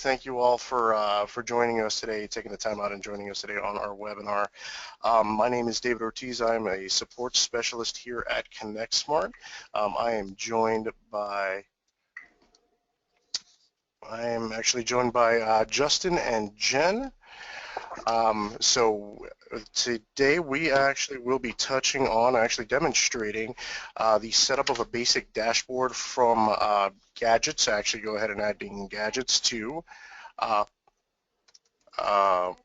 Thank you all for joining us today, taking the time out and joining us today on our webinar. My name is David Ortiz. I'm a support specialist here at ConnectSMART. I am actually joined by Justin and Jen. So today we actually will be touching on, demonstrating the setup of a basic dashboard from gadgets. Actually go ahead and adding gadgets to The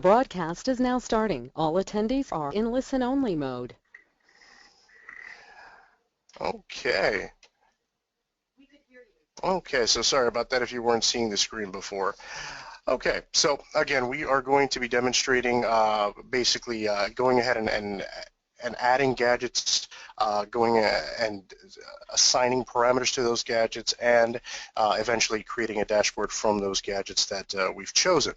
broadcast is now starting. All attendees are in listen-only mode. Okay. Okay, so sorry about that if you weren't seeing the screen before. Okay, so again, we are going to be demonstrating basically going ahead and adding gadgets, and assigning parameters to those gadgets, and eventually creating a dashboard from those gadgets that we've chosen.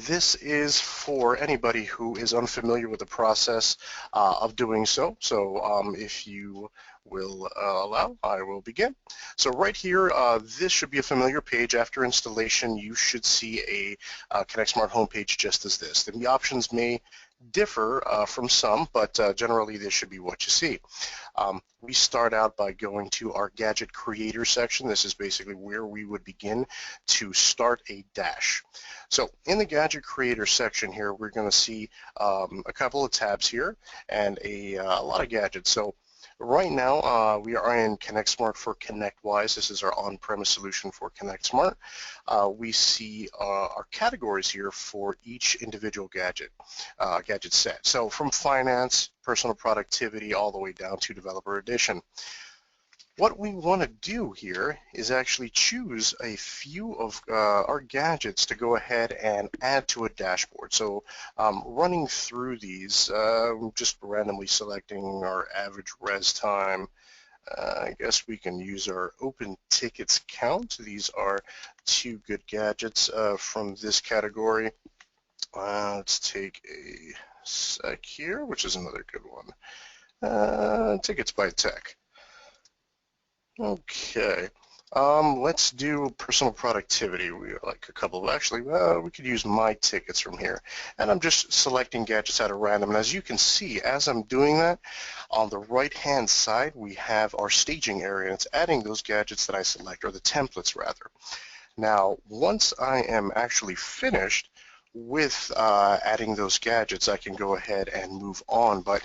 This is for anybody who is unfamiliar with the process of doing so. So if you will allow, I will begin. So right here, this should be a familiar page. After installation, you should see a ConnectSMART homepage just as this. The options may differ from some, but generally this should be what you see. We start out by going to our gadget creator section. This is basically where we would begin to start a dash. So in the gadget creator section here, we're going to see a couple of tabs here and a lot of gadgets. So right now, we are in ConnectSMART for ConnectWise. This is our on-premise solution for ConnectSMART. We see our categories here for each individual gadget set. So from finance, personal productivity, all the way down to developer edition. What we want to do here is actually choose a few of our gadgets to go ahead and add to a dashboard. So running through these, just randomly selecting our average res time. I guess we can use our open tickets count. These are two good gadgets from this category. Let's take a sec here, which is another good one. Tickets by tech. Okay, let's do personal productivity. We like a couple of, we could use my tickets from here. And I'm just selecting gadgets out of random. And as you can see, as I'm doing that, on the right-hand side, we have our staging area. And it's adding those gadgets that I select, or the templates rather. Now, once I am actually finished with adding those gadgets, I can go ahead and move on. But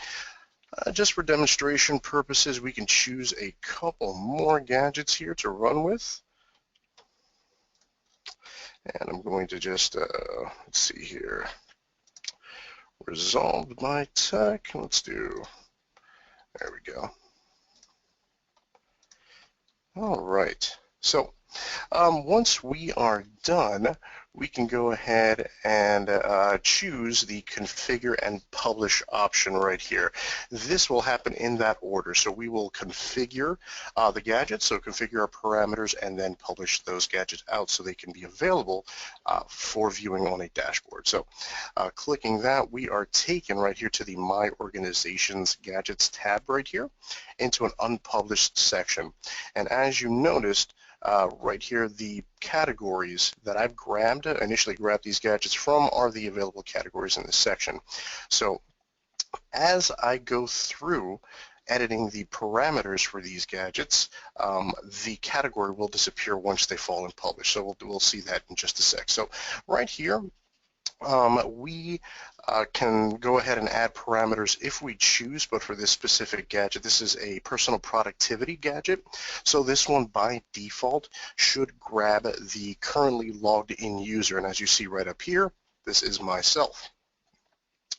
just for demonstration purposes, we can choose a couple more gadgets here to run with. And I'm going to just, let's see here, resolve my tech. Let's do, there we go. All right, so once we are done, we can go ahead and choose the configure and publish option right here. This will happen in that order. So we will configure the gadgets, so configure our parameters, and then publish those gadgets out so they can be available for viewing on a dashboard. So clicking that, we are taken right here to the My Organizations Gadgets tab right here into an unpublished section. And as you noticed, right here, the categories that I've initially grabbed these gadgets from are the available categories in this section. So as I go through editing the parameters for these gadgets, the category will disappear once they fall in publish. So we'll see that in just a sec. So right here, we can go ahead and add parameters if we choose, but for this specific gadget, this is a personal productivity gadget. So this one by default should grab the currently logged in user, and as you see right up here, this is myself.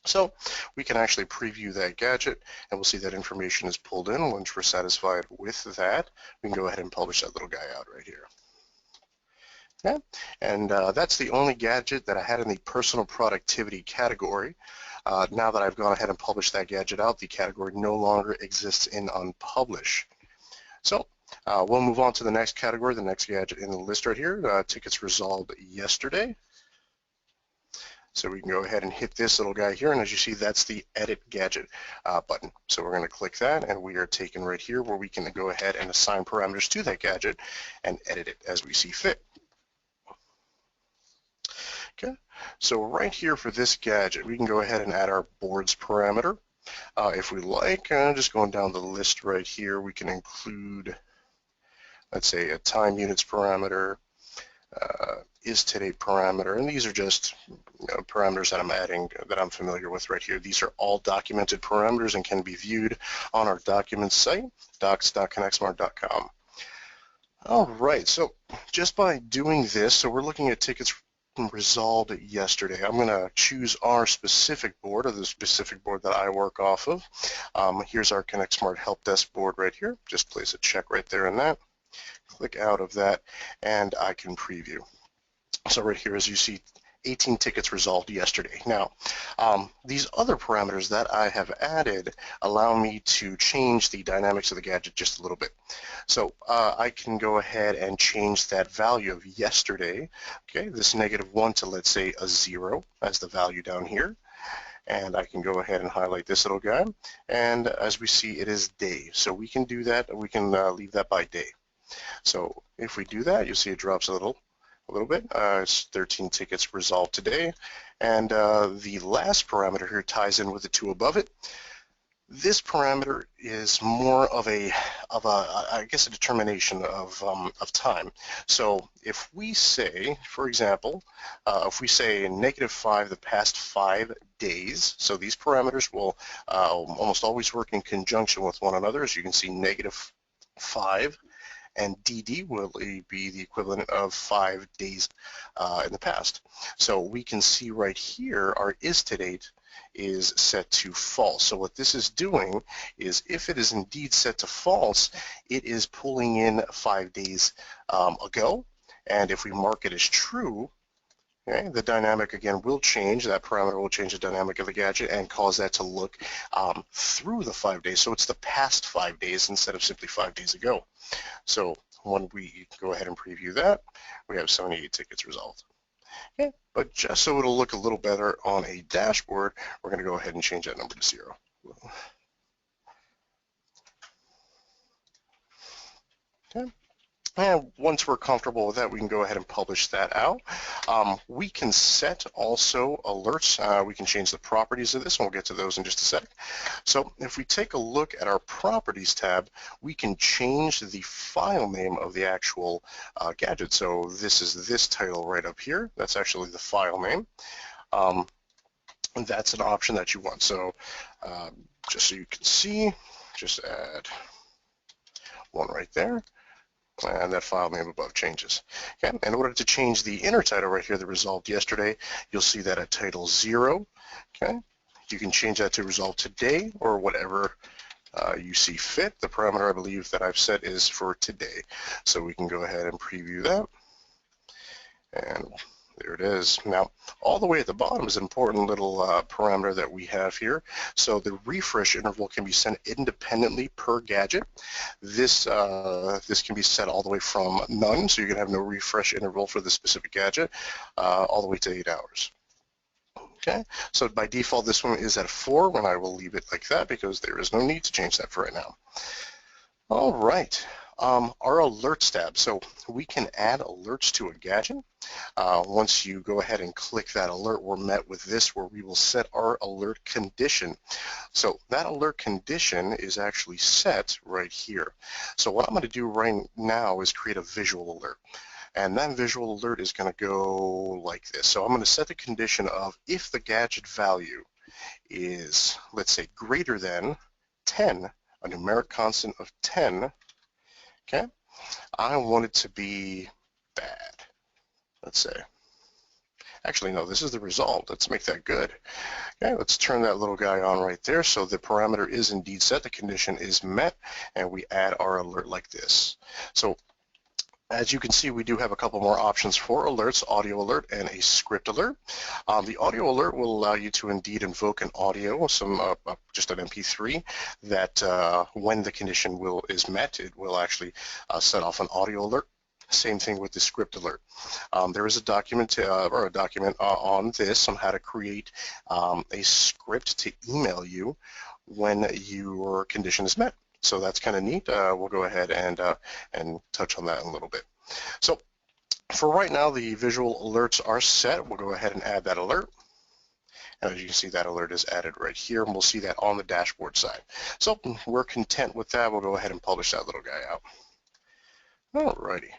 So we can actually preview that gadget, and we'll see that information is pulled in. Once we're satisfied with that, we can go ahead and publish that little guy out right here. Okay. And that's the only gadget that I had in the personal productivity category. Now that I've gone ahead and published that gadget out, the category no longer exists in unpublish. So we'll move on to the next category, the next gadget in the list right here, tickets resolved yesterday. So we can go ahead and hit this little guy here, and as you see, that's the Edit Gadget button. So we're going to click that, and we are taken right here where we can go ahead and assign parameters to that gadget and edit it as we see fit. Okay, so right here for this gadget, we can go ahead and add our boards parameter. If we like, just going down the list right here, we can include, let's say, a time units parameter, is today parameter, and these are just parameters that I'm adding that I'm familiar with right here. These are all documented parameters and can be viewed on our documents site, docs.connectsmart.com. All right, so just by doing this, so we're looking at tickets resolved yesterday. I'm going to choose our specific board, or the specific board that I work off of. Here's our ConnectSMART Help Desk board right here. Just place a check right there in that. Click out of that, and I can preview. So right here, as you see, 18 tickets resolved yesterday. Now, these other parameters that I have added allow me to change the dynamics of the gadget just a little bit. So I can go ahead and change that value of yesterday, okay, this -1 to, let's say, a 0 as the value down here. And I can go ahead and highlight this little guy. And as we see, it is day. So we can do that. We can leave that by day. So if we do that, you'll see it drops a little bit. It's 13 tickets resolved today, and the last parameter here ties in with the two above it. This parameter is more of a I guess a determination of time. So if we say, for example, if we say -5 the past 5 days, so these parameters will almost always work in conjunction with one another. As you can see, -5 and DD will be the equivalent of 5 days in the past. So we can see right here our is-to-date is set to false. So what this is doing is, if it is indeed set to false, it is pulling in 5 days ago, and if we mark it as true, okay, the dynamic again will change. That parameter will change the dynamic of the gadget and cause that to look through the 5 days. So it's the past 5 days instead of simply 5 days ago. So when we go ahead and preview that, we have 78 tickets resolved. Okay, but just so it'll look a little better on a dashboard, we're going to go ahead and change that number to 0. Okay. And once we're comfortable with that, we can go ahead and publish that out. We can set also alerts. We can change the properties of this, and we'll get to those in just a sec. So if we take a look at our properties tab, we can change the file name of the actual gadget. So this is this title right up here. That's actually the file name. And that's an option that you want. So just so you can see, just add one right there. And that file name above changes. Okay. In order to change the inner title right here that resolved yesterday, you'll see that at title 0. Okay. You can change that to resolve today or whatever you see fit. The parameter I believe that I've set is for today. So we can go ahead and preview that. And there it is. Now, all the way at the bottom is an important little parameter that we have here. So the refresh interval can be set independently per gadget. This can be set all the way from none, so you can have no refresh interval for the specific gadget, all the way to 8 hours. Okay, so by default, this one is at 4, and I will leave it like that because there is no need to change that for right now. All right. Our alerts tab. So we can add alerts to a gadget. Once you go ahead and click that alert, we're met with this where we will set our alert condition. So that alert condition is actually set right here. So what I'm going to do right now is create a visual alert. And that visual alert is going to go like this. So I'm going to set the condition of if the gadget value is, let's say, greater than 10, a numeric constant of 10, okay, I want it to be bad, let's say. Actually, no, this is the result. Let's make that good. Okay, let's turn that little guy on right there. So the parameter is indeed set, the condition is met, and we add our alert like this. So as you can see, we do have a couple more options for alerts, audio alert and a script alert. The audio alert will allow you to indeed invoke an audio, just an MP3, that when the condition is met, it will actually set off an audio alert. Same thing with the script alert. There is a document on this on how to create a script to email you when your condition is met. So that's kind of neat. We'll go ahead and touch on that in a little bit. So for right now, the visual alerts are set. We'll go ahead and add that alert. And as you can see, that alert is added right here, and we'll see that on the dashboard side. So we're content with that. We'll go ahead and publish that little guy out. Alrighty.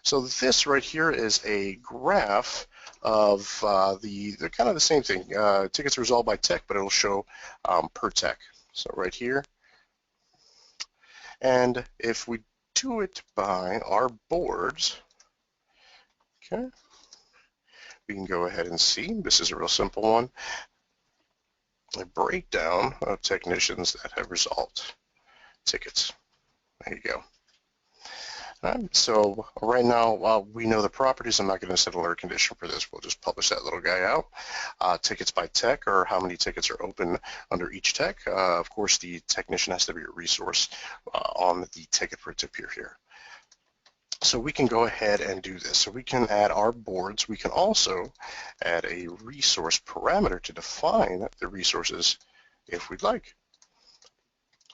So this right here is a graph of they're kind of the same thing. Tickets resolved by tech, but it'll show per tech. So right here. And if we do it by our boards, okay, we can go ahead and see, this is a real simple one, a breakdown of technicians that have resolved tickets. There you go. All right, so right now, we know the properties. I'm not going to set alert condition for this. We'll just publish that little guy out. Tickets by tech, or how many tickets are open under each tech. Of course, the technician has to be a resource on the ticket for it to appear here. So we can go ahead and do this. So we can add our boards. We can also add a resource parameter to define the resources if we'd like.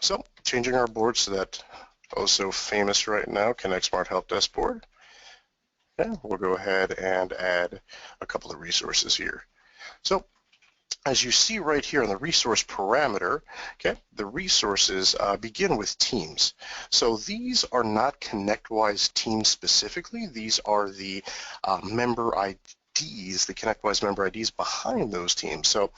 So changing our boards to that also famous right now ConnectSMART Help Desk board. Okay, we'll go ahead and add a couple of resources here. So as you see right here on the resource parameter, okay, the resources begin with teams. So these are not ConnectWise teams specifically. These are the member IDs, the ConnectWise member IDs behind those teams. So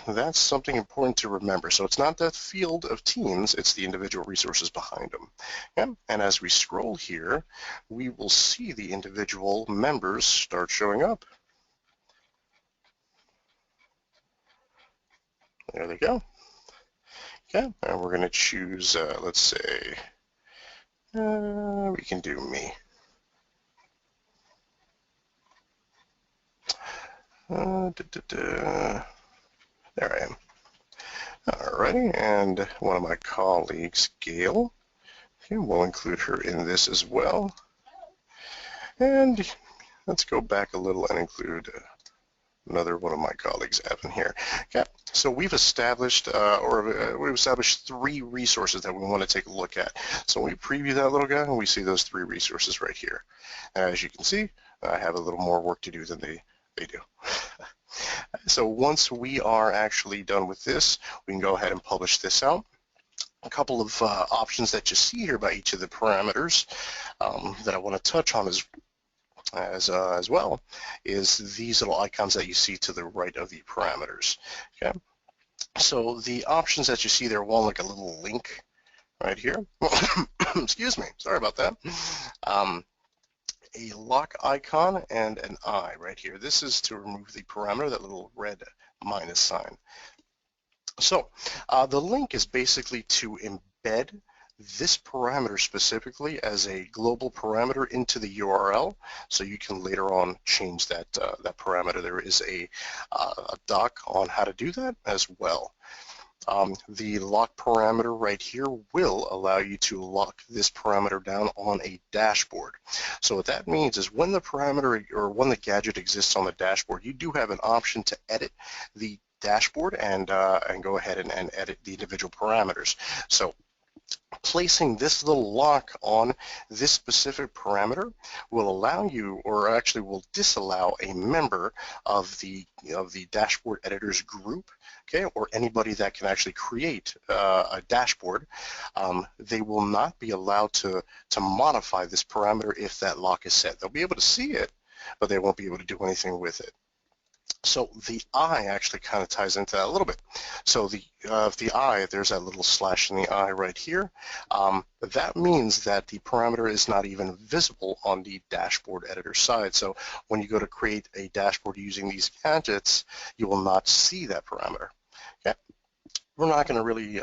that's something important to remember. So it's not that field of teams, it's the individual resources behind them. Okay? And as we scroll here, we will see the individual members start showing up. There they go. Okay, and we're going to choose, let's say, we can do me. There I am. Alrighty, and one of my colleagues, Gail, okay, we'll include her in this as well. And let's go back a little and include another one of my colleagues, Evan, here. Okay, so we've established three resources that we want to take a look at. So when we preview that little guy, we see those three resources right here. As you can see, I have a little more work to do than they do. So once we are actually done with this, we can go ahead and publish this out. A couple of options that you see here by each of the parameters that I want to touch on as well is these little icons that you see to the right of the parameters. Okay, so the options that you see there, one like a little link right here. Excuse me, sorry about that. A lock icon and an eye right here. This is to remove the parameter, that little red minus sign. So the link is basically to embed this parameter specifically as a global parameter into the URL, so you can later on change that that parameter. There is a doc on how to do that as well. The lock parameter right here will allow you to lock this parameter down on a dashboard. So what that means is when the parameter or when the gadget exists on the dashboard, you do have an option to edit the dashboard and go ahead and edit the individual parameters. So placing this little lock on this specific parameter will allow you, or actually will disallow, a member of the dashboard editors group, okay, or anybody that can actually create a dashboard. They will not be allowed to modify this parameter if that lock is set. They'll be able to see it, but they won't be able to do anything with it. So the eye actually kind of ties into that a little bit. So the eye, there's that little slash in the eye right here. That means that the parameter is not even visible on the dashboard editor side. So when you go to create a dashboard using these gadgets, you will not see that parameter. Okay? We're not going to really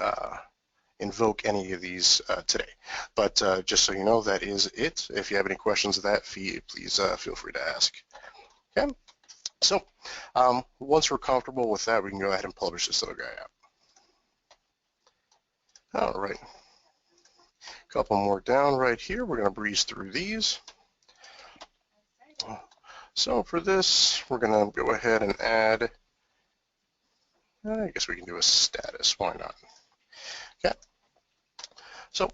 invoke any of these today, but just so you know, that is it. If you have any questions of that, please feel free to ask. Okay? So once we're comfortable with that, we can go ahead and publish this little guy out. All right, a couple more down right here. We're going to breeze through these. So for this, we're going to go ahead and add, I guess we can do a status, why not? Okay, so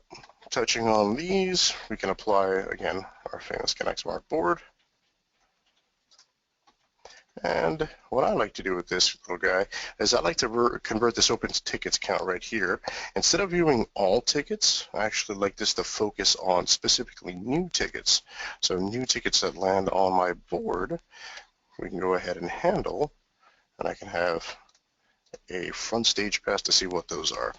touching on these, we can apply, again, our famous ConnectSMART board. And what I like to do with this little guy is I like to convert this open tickets count right here. Instead of viewing all tickets, I actually like this to focus on specifically new tickets. So new tickets that land on my board, we can go ahead and handle, and I can have a front stage pass to see what those are.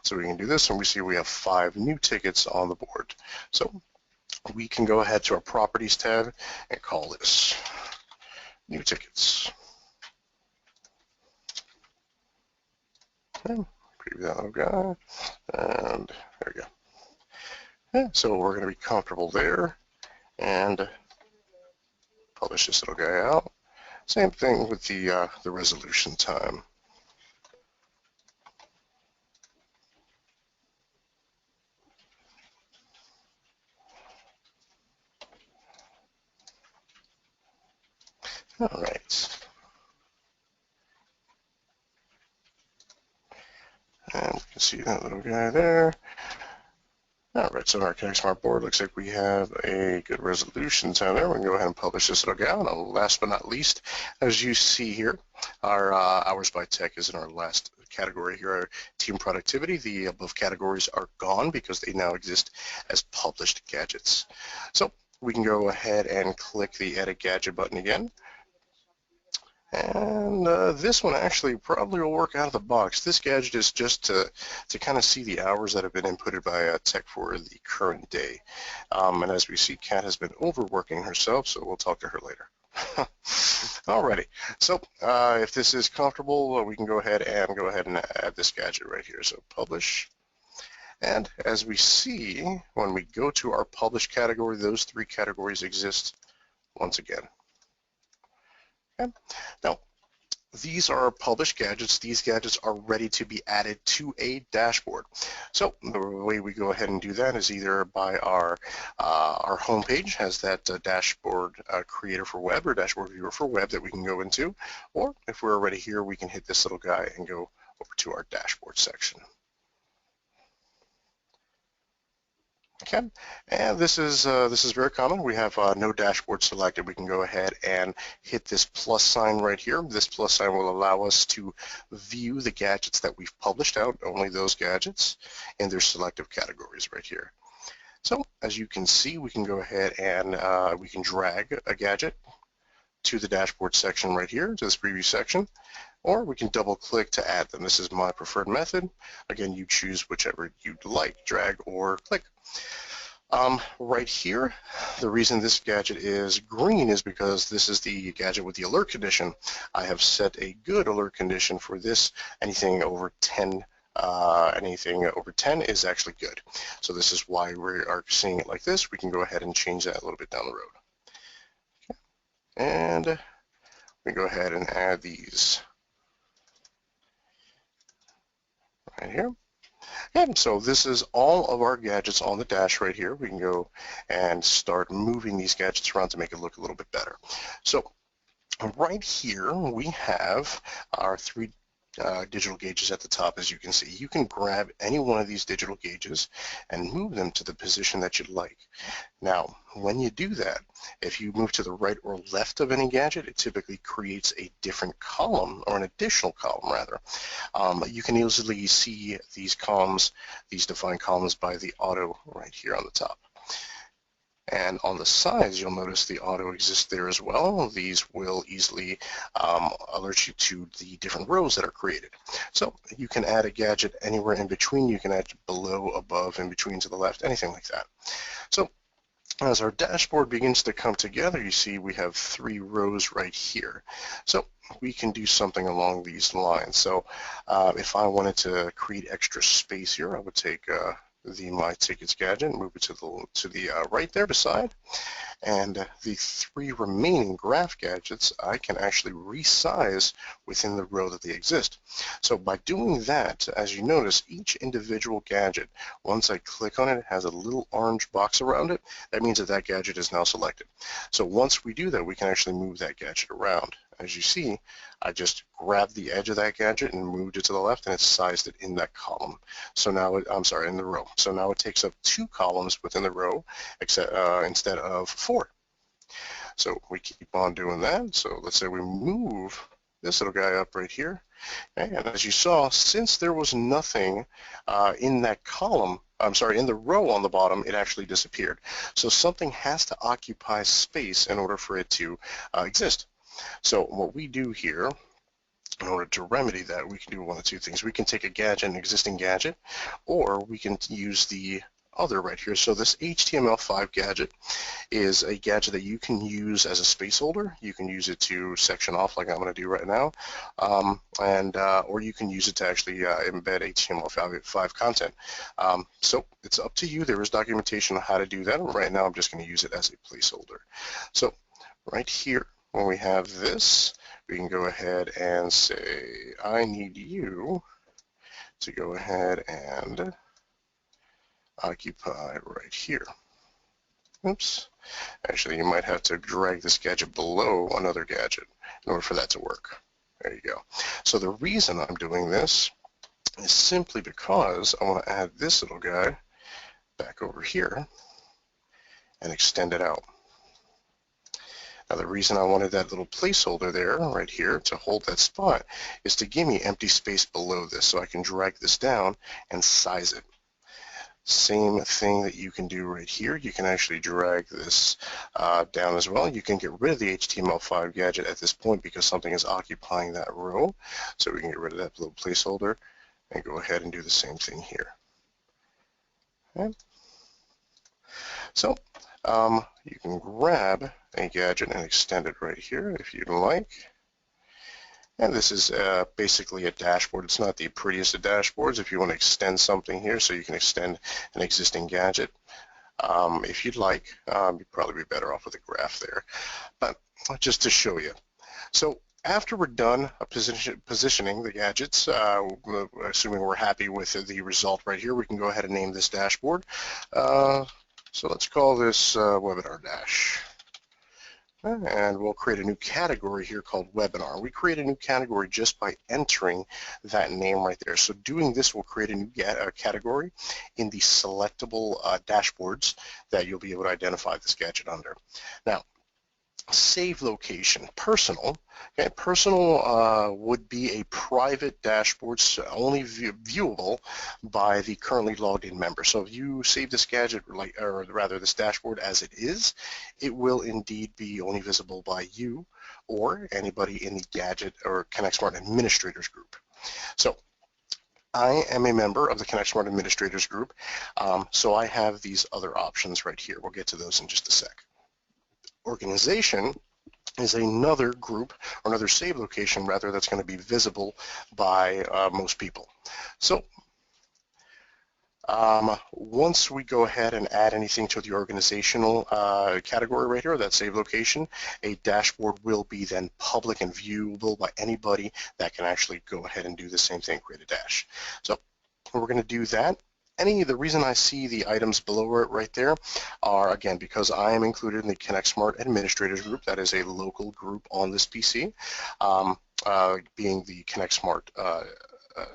So we can do this, and we see we have 5 new tickets on the board. So we can go ahead to our properties tab and call this new tickets. Okay, preview that little guy, and there we go. Okay, so we're going to be comfortable there, and publish this little guy out. Same thing with the resolution time. All right. And you can see that little guy there. All right, so our ConnectSMART board looks like we have a good resolution time there. We can go ahead and publish this little guy. And last but not least, as you see here, our hours by tech is in our last category here, our team productivity. The above categories are gone because they now exist as published gadgets. So we can go ahead and click the Edit Gadget button again. And this one actually probably will work out of the box. This gadget is just to kind of see the hours that have been inputted by tech for the current day. And as we see, Kat has been overworking herself, so we'll talk to her later. Alrighty, so if this is comfortable, we can go ahead and add this gadget right here. So publish. And as we see, when we go to our published category, those 3 categories exist once again. Okay. Now, these are published gadgets. These gadgets are ready to be added to a dashboard. So the way we go ahead and do that is either by our homepage has that dashboard creator for web or dashboard viewer for web that we can go into, or if we're already here, we can hit this little guy and go over to our dashboard section. Okay, and this is very common. We have no dashboard selected. We can go ahead and hit this plus sign right here. This plus sign will allow us to view the gadgets that we've published out, only those gadgets, in their selective categories right here. So as you can see, we can go ahead and we can drag a gadget to the dashboard section right here, to this preview section, or we can double click to add them. This is my preferred method. Again, you choose whichever you'd like, drag or click. Right here, the reason this gadget is green is because this is the gadget with the alert condition. I have set a good alert condition for this. Anything over 10 is actually good. So this is why we are seeing it like this. We can go ahead and change that a little bit down the road. Okay. And we go ahead and add these right here. And so this is all of our gadgets on the dash right here. We can go and start moving these gadgets around to make it look a little bit better. So right here we have our 3 digital gauges at the top. As you can see, you can grab any one of these digital gauges and move them to the position that you'd like. Now, when you do that, if you move to the right or left of any gadget, it typically creates a different column, or an additional column rather. You can easily see these columns, these defined columns, by the auto right here on the top. And on the sides, you'll notice the auto exists there as well. These will easily alert you to the different rows that are created. So you can add a gadget anywhere in between. You can add below, above, in between, to the left, anything like that. So as our dashboard begins to come together, you see we have 3 rows right here. So we can do something along these lines. So if I wanted to create extra space here, I would take the My Tickets gadget, move it to the right there beside, and the 3 remaining graph gadgets I can actually resize within the row that they exist. So by doing that, as you notice, each individual gadget, once I click on it, it has a little orange box around it. That means that that gadget is now selected. So once we do that, we can actually move that gadget around. As you see, I just grabbed the edge of that gadget and moved it to the left, and it sized it in that column. So now, in the row. So now it takes up 2 columns within the row, except instead of 4. So we keep on doing that. So let's say we move this little guy up right here. Okay, and as you saw, since there was nothing in that column, in the row on the bottom, it actually disappeared. So something has to occupy space in order for it to exist. So what we do here, in order to remedy that, we can do one of 2 things. We can take a gadget, an existing gadget, or we can use the other right here. So this HTML5 gadget is a gadget that you can use as a space holder. You can use it to section off like I'm going to do right now, or you can use it to actually embed HTML5 content. So it's up to you. There is documentation on how to do that. Right now I'm just going to use it as a placeholder. So right here, when we have this, we can go ahead and say, I need you to go ahead and occupy right here. Oops. Actually, you might have to drag this gadget below another gadget in order for that to work. There you go. So the reason I'm doing this is simply because I want to add this little guy back over here and extend it out. Now the reason I wanted that little placeholder there, right here, to hold that spot is to give me empty space below this so I can drag this down and size it. Same thing that you can do right here. You can actually drag this down as well. You can get rid of the HTML5 gadget at this point because something is occupying that row. So we can get rid of that little placeholder and go ahead and do the same thing here. Okay. So you can grab a gadget and extend it right here if you'd like. And this is basically a dashboard. It's not the prettiest of dashboards. If you want to extend something here, so you can extend an existing gadget, if you'd like, you'd probably be better off with a graph there. But just to show you. So after we're done positioning the gadgets, assuming we're happy with the result right here, we can go ahead and name this dashboard. So let's call this Webinar Dash. And we'll create a new category here called Webinar. We create a new category just by entering that name right there. So doing this will create a new category in the selectable dashboards that you'll be able to identify this gadget under. Now, save location, personal. Okay, personal would be a private dashboard, so only viewable by the currently logged in member. So if you save this gadget, or rather this dashboard as it is, it will indeed be only visible by you or anybody in the gadget or ConnectSMART administrators group. So I am a member of the ConnectSMART administrators group, so I have these other options right here. We'll get to those in just a sec. Organization is another group, or another save location rather, that's going to be visible by most people. So once we go ahead and add anything to the organizational category right here, that save location, a dashboard will be then public and viewable by anybody that can actually go ahead and do the same thing, create a dash. So we're going to do that. The reason I see the items below it right there are, again, because I am included in the ConnectSMART administrators group. That is a local group on this PC, being the ConnectSMART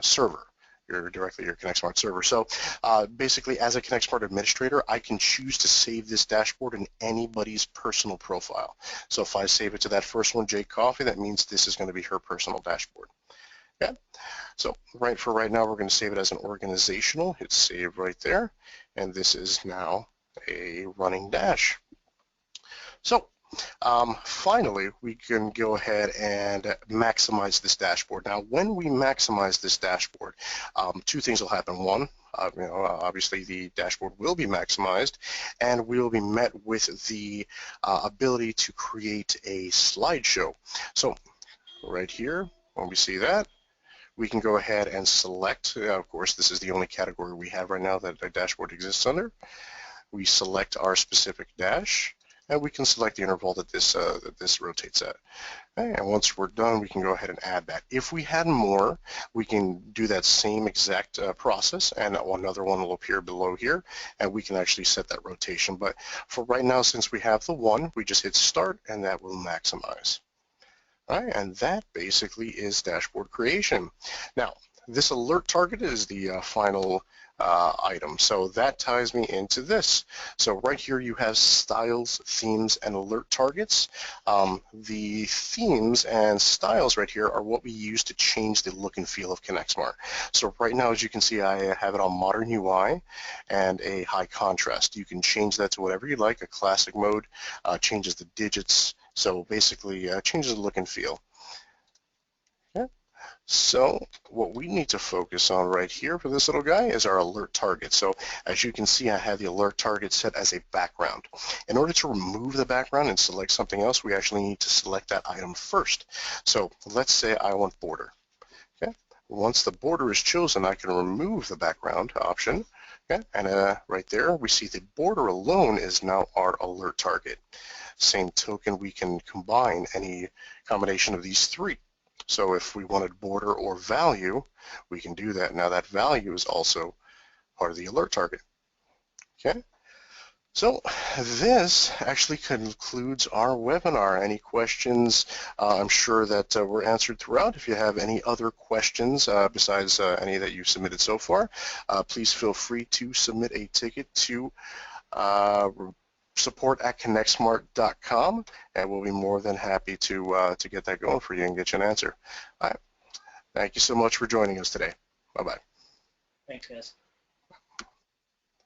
server, directly your ConnectSMART server. So basically, as a ConnectSMART administrator, I can choose to save this dashboard in anybody's personal profile. So if I save it to that first one, Jake Coffey, that means this is going to be her personal dashboard. Okay, so for right now, we're going to save it as an organizational. Hit save right there, and this is now a running dash. So finally, we can go ahead and maximize this dashboard. Now, when we maximize this dashboard, 2 things will happen. One, obviously the dashboard will be maximized, and we will be met with the ability to create a slideshow. So right here, when we see that, we can go ahead and select, of course, this is the only category we have right now that a dashboard exists under. We select our specific dash, and we can select the interval that this rotates at. Okay, and once we're done, we can go ahead and add that. If we had more, we can do that same exact process, and another one will appear below here, and we can actually set that rotation. But for right now, since we have the one, we just hit start, and that will maximize. All right, and that basically is dashboard creation. Now, this alert target is the final item. So that ties me into this. So right here you have styles, themes, and alert targets. The themes and styles right here are what we use to change the look and feel of ConnectSMART. So right now, as you can see, I have it on modern UI and a high contrast. You can change that to whatever you like. A classic mode changes the digits. So basically changes the look and feel. Okay. So what we need to focus on right here for this little guy is our alert target. So as you can see, I have the alert target set as a background. In order to remove the background and select something else, we actually need to select that item first. So let's say I want border. Okay. Once the border is chosen, I can remove the background option. Okay. And right there, we see the border alone is now our alert target. Same token, we can combine any combination of these three. So if we wanted border or value, we can do that. Now that value is also part of the alert target. Okay. So this actually concludes our webinar. Any questions? I'm sure that were answered throughout. If you have any other questions besides any that you've submitted so far, please feel free to submit a ticket to support@connectsmart.com, and we'll be more than happy to get that going for you and get you an answer. All right. Thank you so much for joining us today. Bye-bye. Thanks, guys.